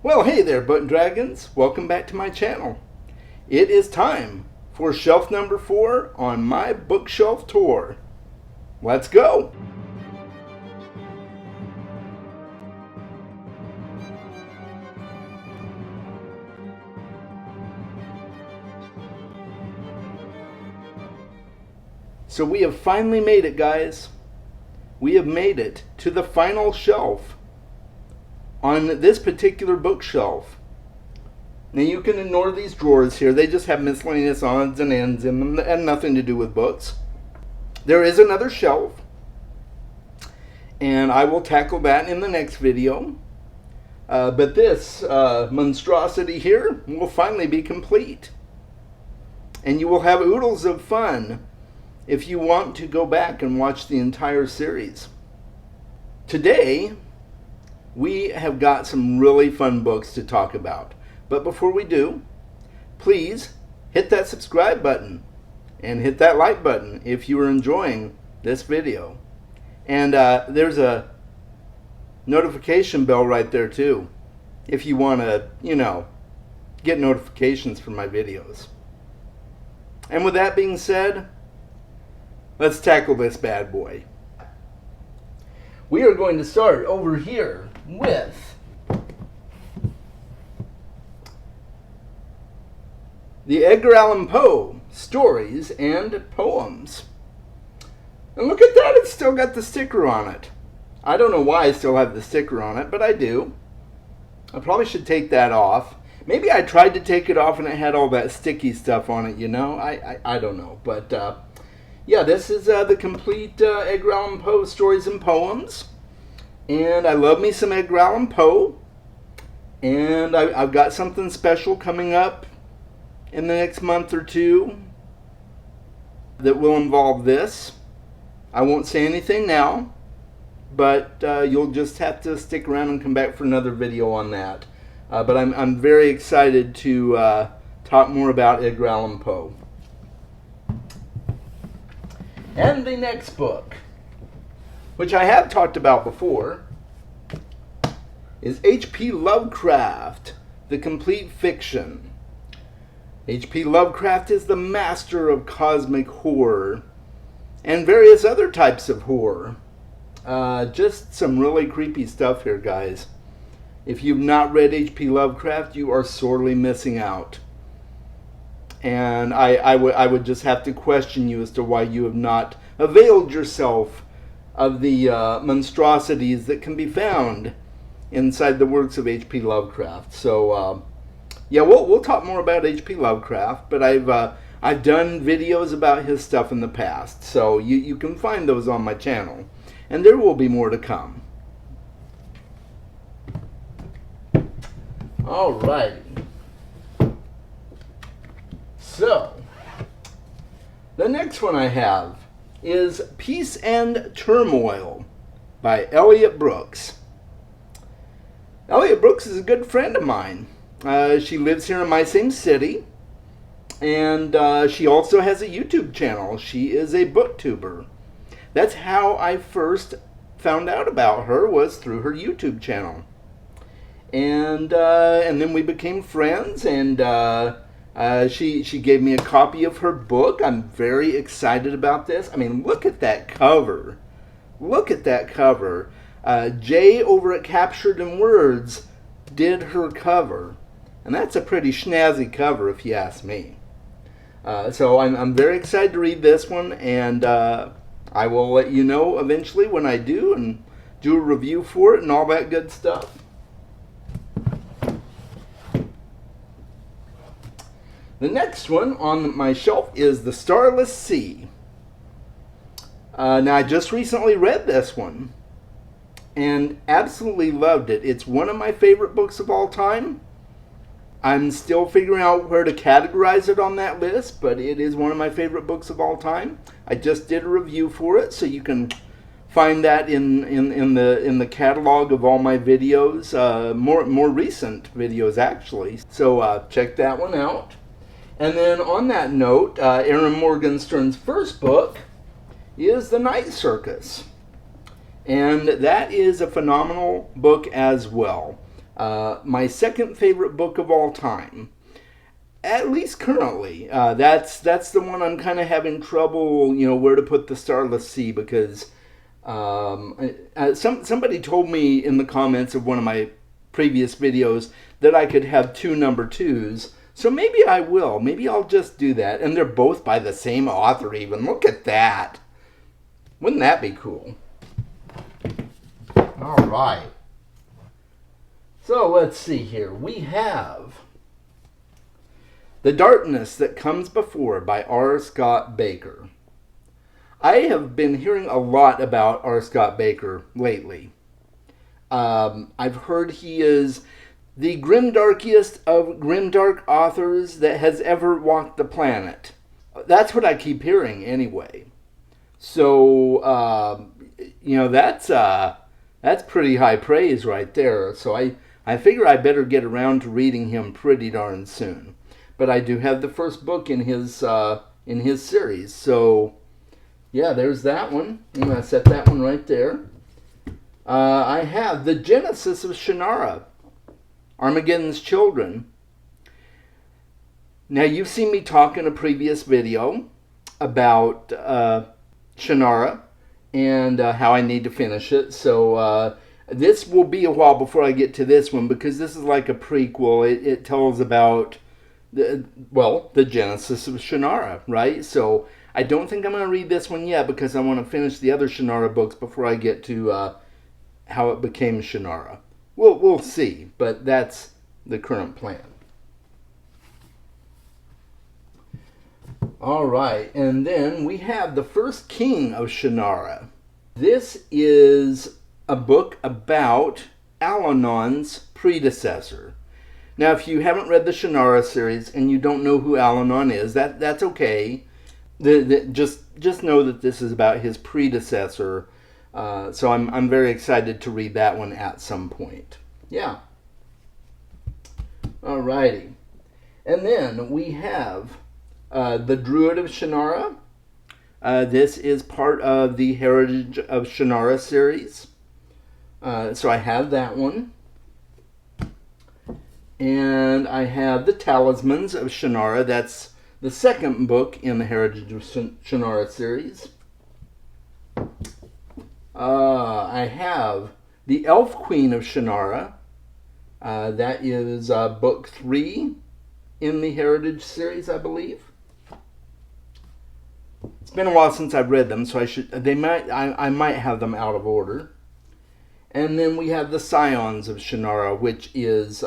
Well, hey there, Button Dragons. Welcome back to my channel. It is time for shelf number 4 on my bookshelf tour. Let's go! So we have finally made it, guys. We have made it to the final shelf on this particular bookshelf. Now you can ignore these drawers here. They just have miscellaneous odds and ends in them and nothing to do with books. There is another shelf, and I will tackle that in the next video. But this monstrosity here will finally be complete. And you will have oodles of fun if you want to go back and watch the entire series. Today, we have got some really fun books to talk about. But before we do, please hit that subscribe button and hit that like button if you are enjoying this video. And there's a notification bell right there too, if you want to, get notifications for my videos. And with that being said, let's tackle this bad boy. We are going to start over here with the Edgar Allan Poe Stories and Poems. And look at that, it's still got the sticker on it. I don't know why I still have the sticker on it, but I do. I probably should take that off. Maybe I tried to take it off and it had all that sticky stuff on it, I don't know. But yeah, this is the complete Edgar Allan Poe Stories and Poems. And I love me some Edgar Allan Poe. And I've got something special coming up in the next month or two that will involve this. I won't say anything now, but you'll just have to stick around and come back for another video on that. But I'm very excited to talk more about Edgar Allan Poe. And the next book, which I have talked about before, is H.P. Lovecraft, The Complete Fiction. H.P. Lovecraft is the master of cosmic horror and various other types of horror. Just some really creepy stuff here, guys. If you've not read H.P. Lovecraft, you are sorely missing out. And I would just have to question you as to why you have not availed yourself of the monstrosities that can be found inside the works of H.P. Lovecraft. So, yeah, we'll talk more about H.P. Lovecraft, but I've done videos about his stuff in the past, so you can find those on my channel, and there will be more to come. All right. So, the next one I have is Peace and Turmoil by Elliot Brooks. Elliot Brooks is a good friend of mine. She lives here in my same city, and she also has a YouTube channel. She is a booktuber. That's how I first found out about her, was through her YouTube channel. And then we became friends, and she gave me a copy of her book. I'm very excited about this. I mean, look at that cover. Look at that cover. Jay over at Captured in Words did her cover. And that's a pretty snazzy cover if you ask me. So I'm very excited to read this one. And I will let you know eventually when I do. And do a review for it and all that good stuff. The next one on my shelf is The Starless Sea. Now, I just recently read this one and absolutely loved it. It's one of my favorite books of all time. I'm still figuring out where to categorize it on that list, but it is one of my favorite books of all time. I just did a review for it, so you can find that in the catalog of all my videos, more recent videos actually. So check that one out. And then on that note, Erin Morgenstern's first book is The Night Circus. And that is a phenomenal book as well. My second favorite book of all time, at least currently. That's the one I'm kind of having trouble, where to put the Starless Sea, because somebody told me in the comments of one of my previous videos that I could have two number twos. So maybe I will. Maybe I'll just do that. And they're both by the same author even. Look at that. Wouldn't that be cool? All right. So let's see here. We have The Darkness That Comes Before by R. Scott Baker. I have been hearing a lot about R. Scott Baker lately. I've heard he is the grimdarkiest of grimdark authors that has ever walked the planet. That's what I keep hearing anyway. So, that's pretty high praise right there. So I figure I better get around to reading him pretty darn soon. But I do have the first book in his series. So, yeah, there's that one. I'm going to set that one right there. I have The Genesis of Shannara, Armageddon's Children. Now, you've seen me talk in a previous video about Shannara and how I need to finish it. So this will be a while before I get to this one, because this is like a prequel. It tells about the Genesis of Shannara, right? So I don't think I'm going to read this one yet, because I want to finish the other Shannara books before I get to how it became Shannara. We'll see, but that's the current plan. All right, and then we have The First King of Shannara. This is a book about Al-Anon's predecessor. Now, if you haven't read the Shannara series and you don't know who Al-Anon is, that's okay. Just know that this is about his predecessor. So I'm very excited to read that one at some point. Yeah. Alrighty. And then we have The Druid of Shannara. This is part of the Heritage of Shannara series. So I have that one. And I have The Talismans of Shannara. That's the second book in the Heritage of Shannara series. I have The Elf Queen of Shannara. That is book 3 in the Heritage series, I believe. It's been a while since I've read them, so I might have them out of order. And then we have The Scions of Shannara, which is,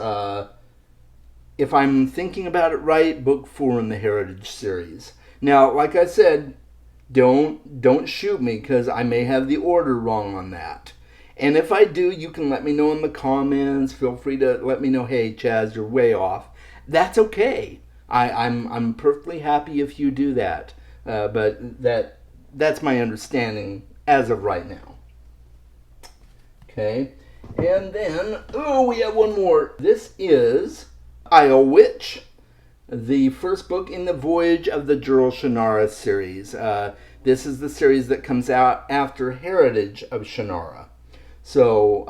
if I'm thinking about it right, book 4 in the Heritage series. Now, like I said, don't shoot me, because I may have the order wrong on that. And if I do, you can let me know in the comments. Feel free to let me know, hey, Chaz, you're way off. That's okay. I'm perfectly happy if you do that. But that's my understanding as of right now. Okay. And then, we have one more. This is Isle Witch, the first book in the Voyage of the Jurl Shannara series. This is the series that comes out after Heritage of Shannara. So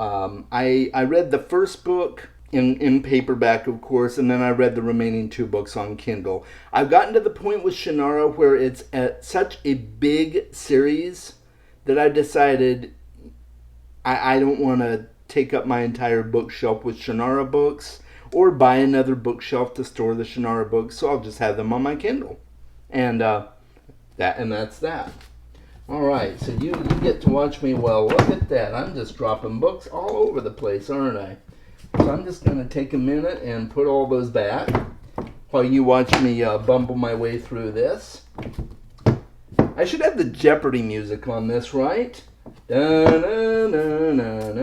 I read the first book in paperback, of course, and then I read the remaining 2 books on Kindle. I've gotten to the point with Shannara where it's at such a big series that I decided I don't want to take up my entire bookshelf with Shannara books, or buy another bookshelf to store the Shannara books, so I'll just have them on my Kindle. And that's that. Alright, so you get to watch me. Well, look at that. I'm just dropping books all over the place, aren't I? So I'm just going to take a minute and put all those back while you watch me bumble my way through this. I should have the Jeopardy music on this, right? Dun, dun, dun, dun,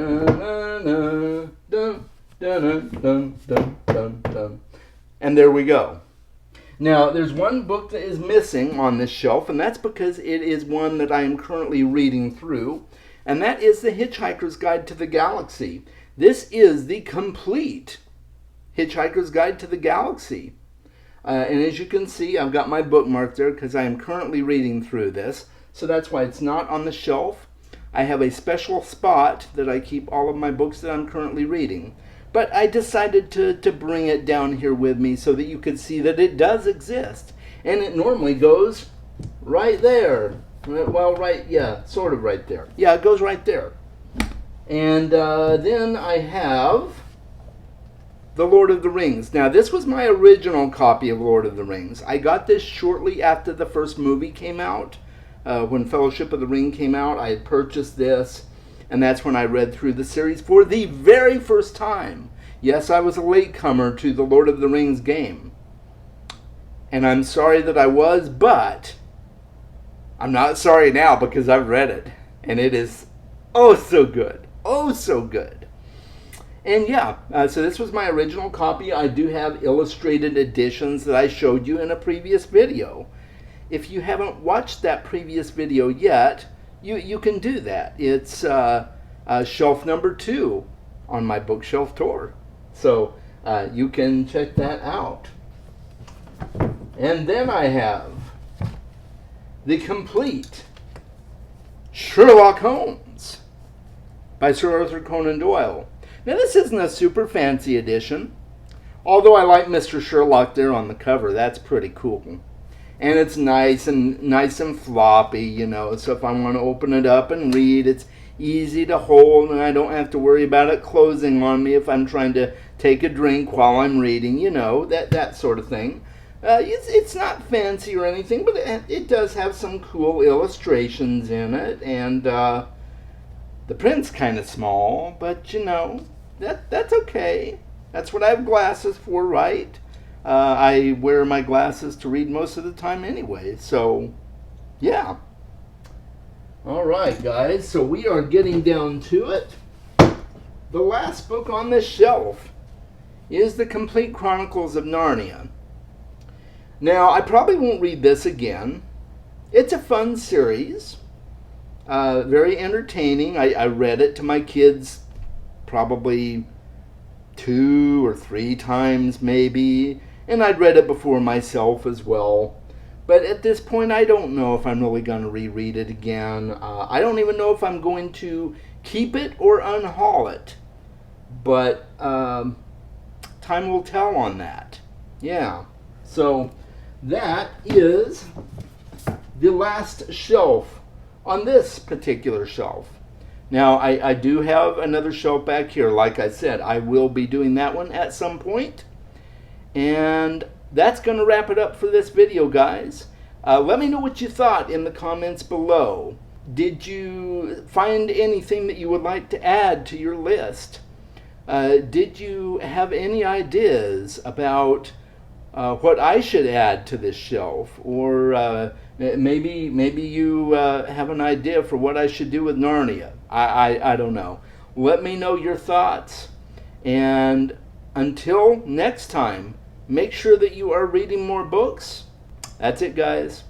dun, dun, dun, dun, dun, dun, dun. And there we go. Now, there's one book that is missing on this shelf, and that's because it is one that I am currently reading through, and that is The Hitchhiker's Guide to the Galaxy. This is the complete Hitchhiker's Guide to the Galaxy. And as you can see, I've got my bookmark there because I am currently reading through this, so that's why it's not on the shelf. I have a special spot that I keep all of my books that I'm currently reading. but I decided to bring it down here with me so that you could see that it does exist. And it normally goes right there. Well, sort of right there. Yeah, it goes right there. And then I have The Lord of the Rings. Now, this was my original copy of Lord of the Rings. I got this shortly after the first movie came out. When Fellowship of the Ring came out, I had purchased this, and that's when I read through the series for the very first time. Yes, I was a latecomer to the Lord of the Rings game. And I'm sorry that I was, but I'm not sorry now because I've read it. And it is oh so good. Oh so good. And yeah, so this was my original copy. I do have illustrated editions that I showed you in a previous video. If you haven't watched that previous video yet, you can do that. It's shelf number 2 on my bookshelf tour. So you can check that out. And then I have the complete Sherlock Holmes by Sir Arthur Conan Doyle. Now, this isn't a super fancy edition, although I like Mr. Sherlock there on the cover. That's pretty cool. And it's nice and floppy, you know, so if I want to open it up and read, it's easy to hold, and I don't have to worry about it closing on me if I'm trying to take a drink while I'm reading, you know, that sort of thing. It's not fancy or anything, but it does have some cool illustrations in it, and the print's kind of small, but you know, that's okay. That's what I have glasses for, right? I wear my glasses to read most of the time anyway, so yeah. All right, guys, so we are getting down to it. The last book on this shelf is The Complete Chronicles of Narnia. Now, I probably won't read this again. It's a fun series, very entertaining. I read it to my kids probably 2 or 3 times maybe, and I'd read it before myself as well. But at this point, I don't know if I'm really going to reread it again. I don't even know if I'm going to keep it or unhaul it. But time will tell on that. Yeah. So that is the last shelf on this particular shelf. Now, I do have another shelf back here. Like I said, I will be doing that one at some point. And that's going to wrap it up for this video, guys. Let me know what you thought in the comments below. Did you find anything that you would like to add to your list? Did you have any ideas about what I should add to this shelf? Or maybe you have an idea for what I should do with Narnia. I don't know. Let me know your thoughts. And until next time, make sure that you are reading more books. That's it, guys.